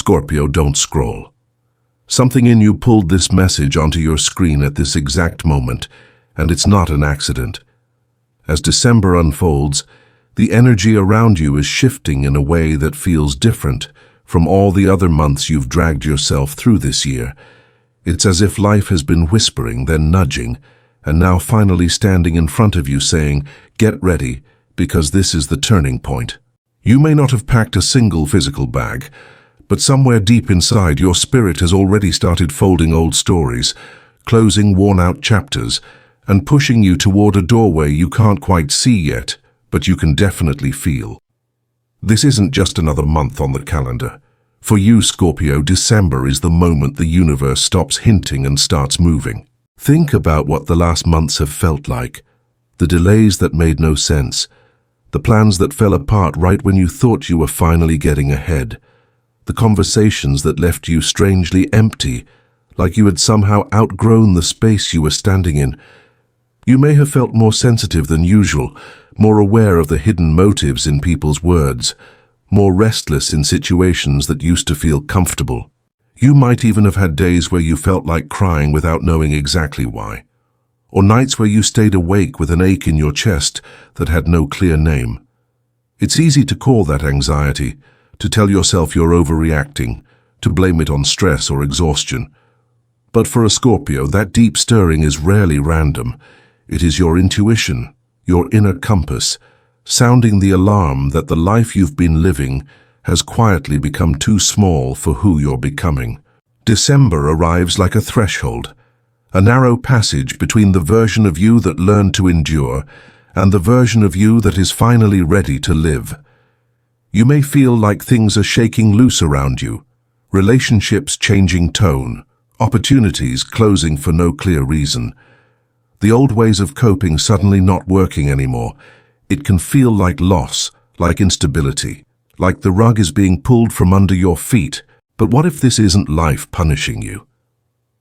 Scorpio, don't scroll. Something in you pulled this message onto your screen at this exact moment, and it's not an accident. As December unfolds, the energy around you is shifting in a way that feels different from all the other months you've dragged yourself through this year. It's as if life has been whispering, then nudging, and now finally standing in front of you saying, "Get ready, because this is the turning point." You may not have packed a single physical bag, but somewhere deep inside your spirit has already started folding old stories, closing worn-out chapters, and pushing you toward a doorway you can't quite see yet, but you can definitely feel. This isn't just another month on the calendar. For you, Scorpio, December is the moment the universe stops hinting and starts moving. Think about what the last months have felt like. The delays that made no sense. The plans that fell apart right when you thought you were finally getting ahead. The conversations that left you strangely empty, like you had somehow outgrown the space you were standing in. You may have felt more sensitive than usual, more aware of the hidden motives in people's words, more restless in situations that used to feel comfortable. You might even have had days where you felt like crying without knowing exactly why, or nights where you stayed awake with an ache in your chest that had no clear name. It's easy to call that anxiety, to tell yourself you're overreacting, to blame it on stress or exhaustion. But for a Scorpio, that deep stirring is rarely random. It is your intuition, your inner compass, sounding the alarm that the life you've been living has quietly become too small for who you're becoming. December arrives like a threshold, a narrow passage between the version of you that learned to endure and the version of you that is finally ready to live. You may feel like things are shaking loose around you, relationships changing tone, opportunities closing for no clear reason. The old ways of coping suddenly not working anymore. It can feel like loss, like instability, like the rug is being pulled from under your feet. But what if this isn't life punishing you?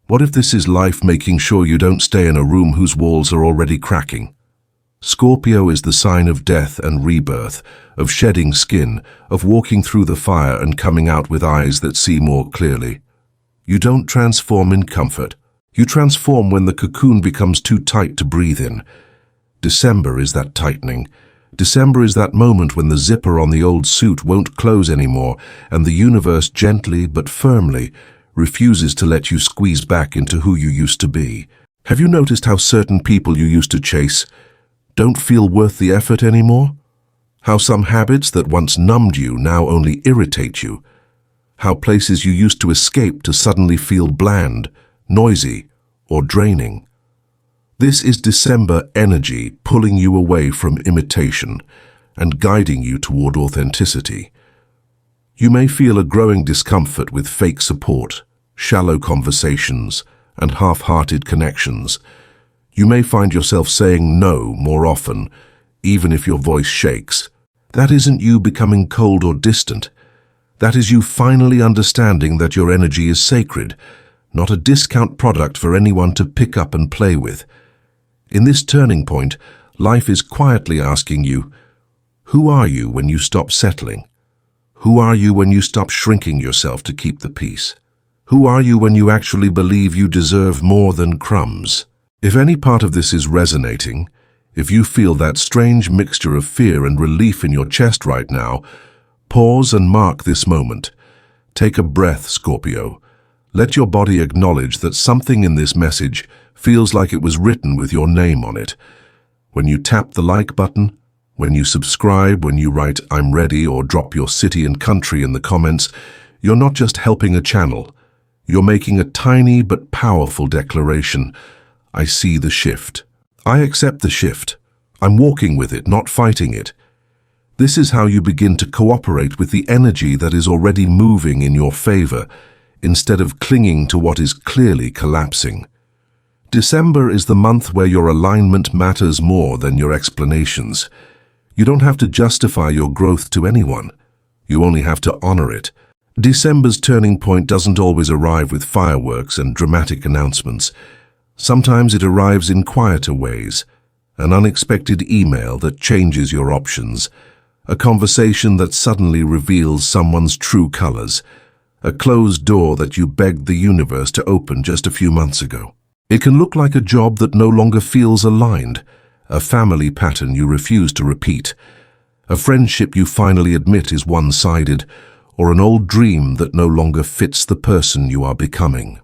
What if this is life making sure you don't stay in a room whose walls are already cracking? Scorpio is the sign of death and rebirth, of shedding skin, of walking through the fire and coming out with eyes that see more clearly. You don't transform in comfort. You transform when the cocoon becomes too tight to breathe in. December is that tightening. December is that moment when the zipper on the old suit won't close anymore and the universe gently but firmly refuses to let you squeeze back into who you used to be. Have you noticed how certain people you used to chase don't feel worth the effort anymore? How some habits that once numbed you now only irritate you? How places you used to escape to suddenly feel bland, noisy, or draining? This is December energy pulling you away from imitation and guiding you toward authenticity. You may feel a growing discomfort with fake support, shallow conversations, and half-hearted connections. You may find yourself saying no more often, even if your voice shakes. That isn't you becoming cold or distant. That is you finally understanding that your energy is sacred, not a discount product for anyone to pick up and play with. In this turning point, life is quietly asking you, who are you when you stop settling? Who are you when you stop shrinking yourself to keep the peace? Who are you when you actually believe you deserve more than crumbs? If any part of this is resonating, if you feel that strange mixture of fear and relief in your chest right now, pause and mark this moment. Take a breath, Scorpio. Let your body acknowledge that something in this message feels like it was written with your name on it. When you tap the like button, when you subscribe, when you write "I'm ready" or drop your city and country in the comments, you're not just helping a channel. You're making a tiny but powerful declaration. I see the shift. I accept the shift. I'm walking with it, not fighting it. This is how you begin to cooperate with the energy that is already moving in your favor, instead of clinging to what is clearly collapsing. December is the month where your alignment matters more than your explanations. You don't have to justify your growth to anyone. You only have to honor it. December's turning point doesn't always arrive with fireworks and dramatic announcements. Sometimes it arrives in quieter ways. An unexpected email that changes your options. A conversation that suddenly reveals someone's true colors. a closed door that you begged the universe to open just a few months ago. It can look like a job that no longer feels aligned, a family pattern you refuse to repeat, a friendship you finally admit is one-sided, or an old dream that no longer fits the person you are becoming.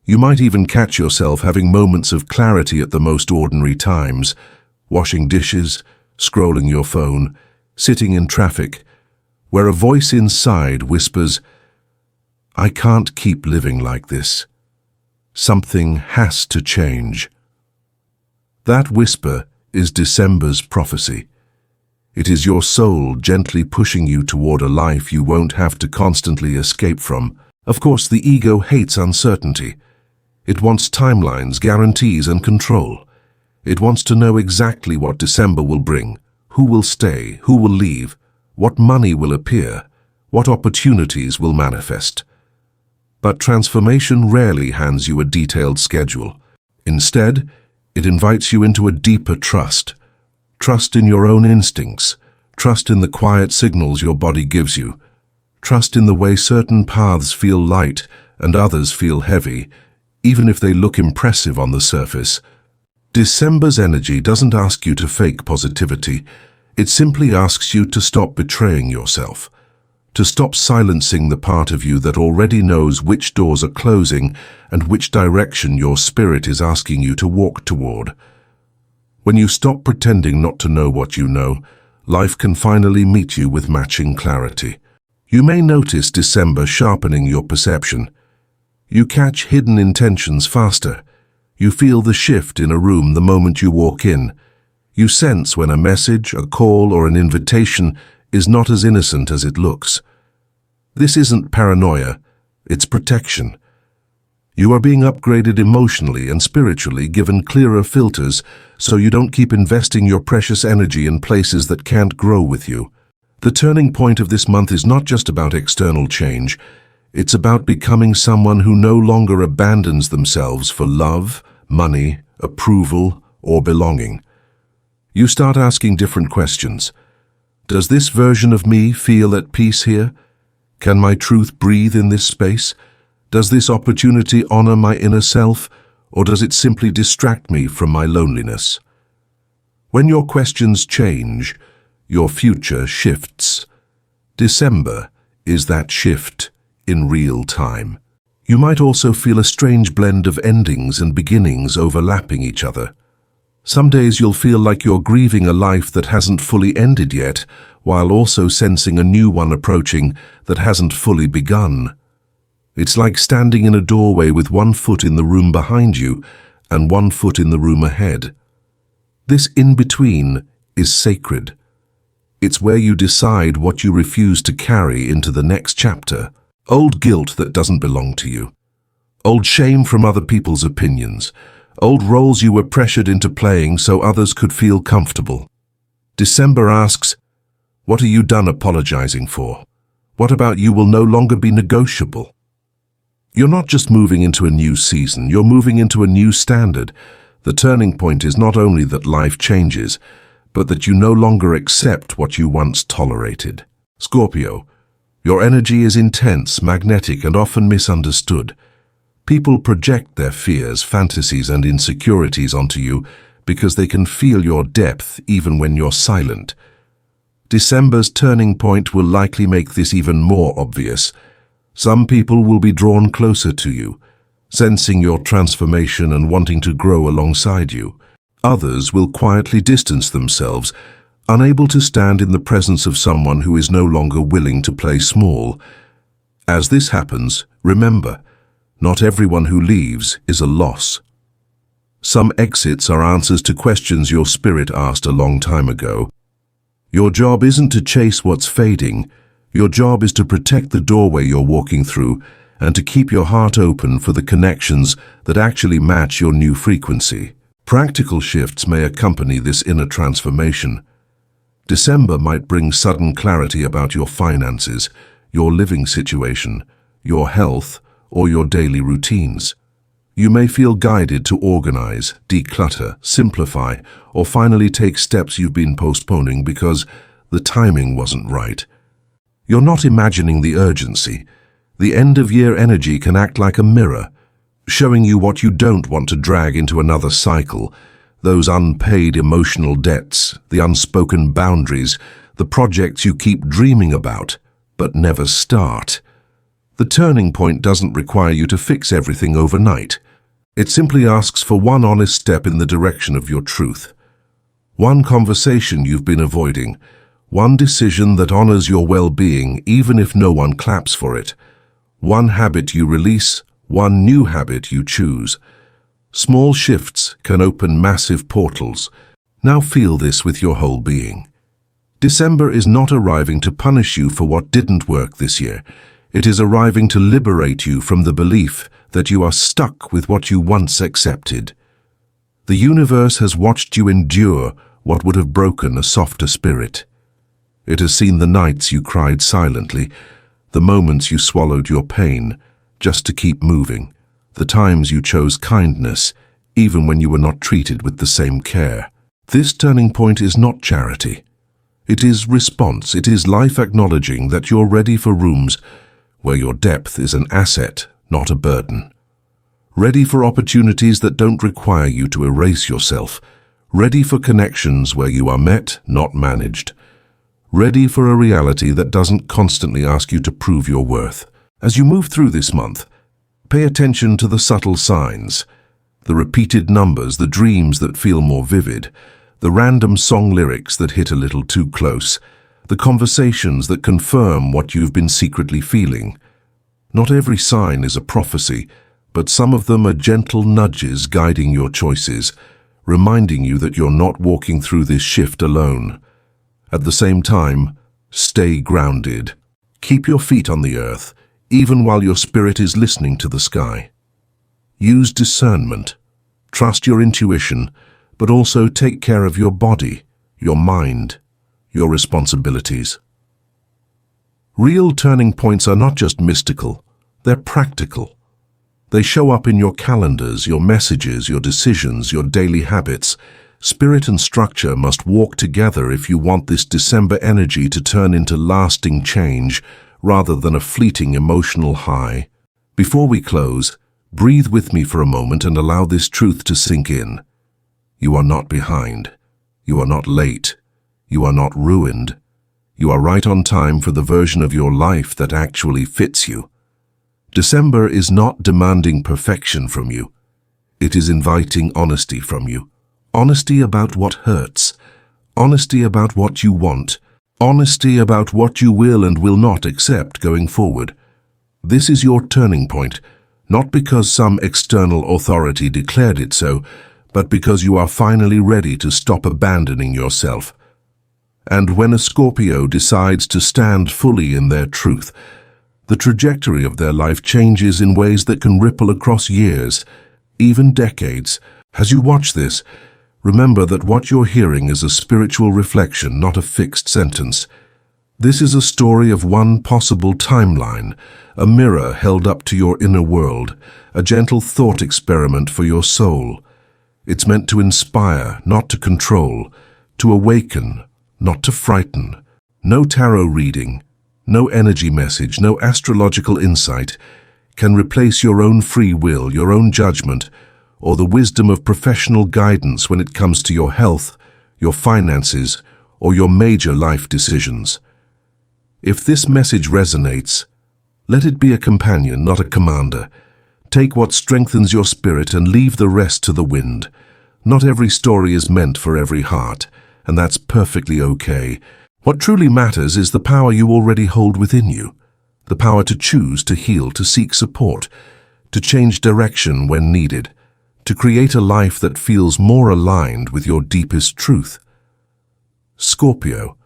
You might even catch yourself having moments of clarity at the most ordinary times, washing dishes, scrolling your phone, sitting in traffic, where a voice inside whispers, "I can't keep living like this. Something has to change." That whisper is December's prophecy. It is your soul gently pushing you toward a life you won't have to constantly escape from. Of course, the ego hates uncertainty. It wants timelines, guarantees, and control. It wants to know exactly what December will bring, who will stay, who will leave, what money will appear, what opportunities will manifest. But transformation rarely hands you a detailed schedule. Instead, it invites you into a deeper trust. Trust in your own instincts. Trust in the quiet signals your body gives you. Trust in the way certain paths feel light and others feel heavy, even if they look impressive on the surface. December's energy doesn't ask you to fake positivity. It simply asks you to stop betraying yourself, to stop silencing the part of you that already knows which doors are closing and which direction your spirit is asking you to walk toward. When you stop pretending not to know what you know, life can finally meet you with matching clarity. You may notice December sharpening your perception. You catch hidden intentions faster. You feel the shift in a room the moment you walk in. You sense when a message, a call, or an invitation is not as innocent as it looks. This isn't paranoia, it's protection. You are being upgraded emotionally and spiritually, given clearer filters, so you don't keep investing your precious energy in places that can't grow with you. The turning point of this month is not just about external change. It's about becoming someone who no longer abandons themselves for love, money, approval, or belonging. You start asking different questions. Does this version of me feel at peace here? Can my truth breathe in this space? Does this opportunity honor my inner self, or does it simply distract me from my loneliness? When your questions change, your future shifts. December is that shift in real time. You might also feel a strange blend of endings and beginnings overlapping each other. Some days you'll feel like you're grieving a life that hasn't fully ended yet, while also sensing a new one approaching that hasn't fully begun. It's like standing in a doorway with one foot in the room behind you and one foot in the room ahead. This in-between is sacred. It's where you decide what you refuse to carry into the next chapter. Old guilt that doesn't belong to you. Old shame from other people's opinions. Old roles you were pressured into playing so others could feel comfortable. December asks, what are you done apologizing for? What about you will no longer be negotiable? You're not just moving into a new season, you're moving into a new standard. The turning point is not only that life changes, but that you no longer accept what you once tolerated. Scorpio, your energy is intense, magnetic, and often misunderstood. People project their fears, fantasies, and insecurities onto you because they can feel your depth even when you're silent. December's turning point will likely make this even more obvious. Some people will be drawn closer to you, sensing your transformation and wanting to grow alongside you. Others will quietly distance themselves, unable to stand in the presence of someone who is no longer willing to play small. As this happens, remember, not everyone who leaves is a loss. Some exits are answers to questions your spirit asked a long time ago. Your job isn't to chase what's fading. Your job is to protect the doorway you're walking through and to keep your heart open for the connections that actually match your new frequency. Practical shifts may accompany this inner transformation. December might bring sudden clarity about your finances, your living situation, your health, or your daily routines. You may feel guided to organize, declutter, simplify, or finally take steps you've been postponing because the timing wasn't right. You're not imagining the urgency. The end-of-year energy can act like a mirror, showing you what you don't want to drag into another cycle, those unpaid emotional debts, the unspoken boundaries, the projects you keep dreaming about, but never start. The turning point doesn't require you to fix everything overnight. It simply asks for one honest step in the direction of your truth. One conversation you've been avoiding, one decision that honors your well-being even if no one claps for it. One habit you release, one new habit you choose. Small shifts can open massive portals. Now feel this with your whole being. December is not arriving to punish you for what didn't work this year. It is arriving to liberate you from the belief that you are stuck with what you once accepted. The universe has watched you endure what would have broken a softer spirit. It has seen the nights you cried silently, the moments you swallowed your pain just to keep moving, the times you chose kindness even when you were not treated with the same care. This turning point is not charity. It is response. It is life acknowledging that you're ready for rooms where your depth is an asset, not a burden. Ready for opportunities that don't require you to erase yourself. Ready for connections where you are met, not managed. Ready for a reality that doesn't constantly ask you to prove your worth. As you move through this month, pay attention to the subtle signs, the repeated numbers, the dreams that feel more vivid, the random song lyrics that hit a little too close, the conversations that confirm what you've been secretly feeling. Not every sign is a prophecy, but some of them are gentle nudges guiding your choices, reminding you that you're not walking through this shift alone. At the same time, stay grounded. Keep your feet on the earth, even while your spirit is listening to the sky. Use discernment. Trust your intuition, but also take care of your body, your mind, your responsibilities. Real turning points are not just mystical, they're practical. They show up in your calendars, your messages, your decisions, your daily habits. Spirit and structure must walk together if you want this December energy to turn into lasting change rather than a fleeting emotional high. Before we close, breathe with me for a moment and allow this truth to sink in. You are not behind. You are not late. You are not ruined. You are right on time for the version of your life that actually fits you. December is not demanding perfection from you. It is inviting honesty from you. Honesty about what hurts. Honesty about what you want. Honesty about what you will and will not accept going forward. This is your turning point, not because some external authority declared it so, but because you are finally ready to stop abandoning yourself. And when a Scorpio decides to stand fully in their truth, the trajectory of their life changes in ways that can ripple across years, even decades. As you watch this, remember that what you're hearing is a spiritual reflection, not a fixed sentence. This is a story of one possible timeline, a mirror held up to your inner world, a gentle thought experiment for your soul. It's meant to inspire, not to control, to awaken, not to frighten. No tarot reading, no energy message, no astrological insight can replace your own free will, your own judgment, or the wisdom of professional guidance when it comes to your health, your finances, or your major life decisions. If this message resonates, let it be a companion, not a commander. Take what strengthens your spirit and leave the rest to the wind. Not every story is meant for every heart, and that's perfectly okay. What truly matters is the power you already hold within you, the power to choose, to heal, to seek support, to change direction when needed, to create a life that feels more aligned with your deepest truth. Scorpio,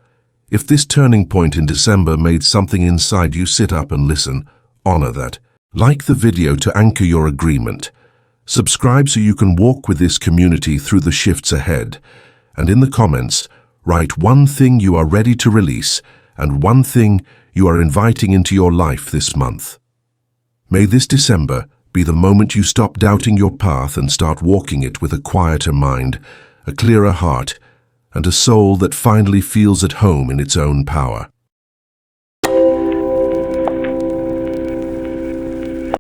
if this turning point in December made something inside you sit up and listen, honor that. Like the video to anchor your agreement. Subscribe so you can walk with this community through the shifts ahead. And in the comments, write one thing you are ready to release and one thing you are inviting into your life this month. May this December be the moment you stop doubting your path and start walking it with a quieter mind, a clearer heart, and a soul that finally feels at home in its own power.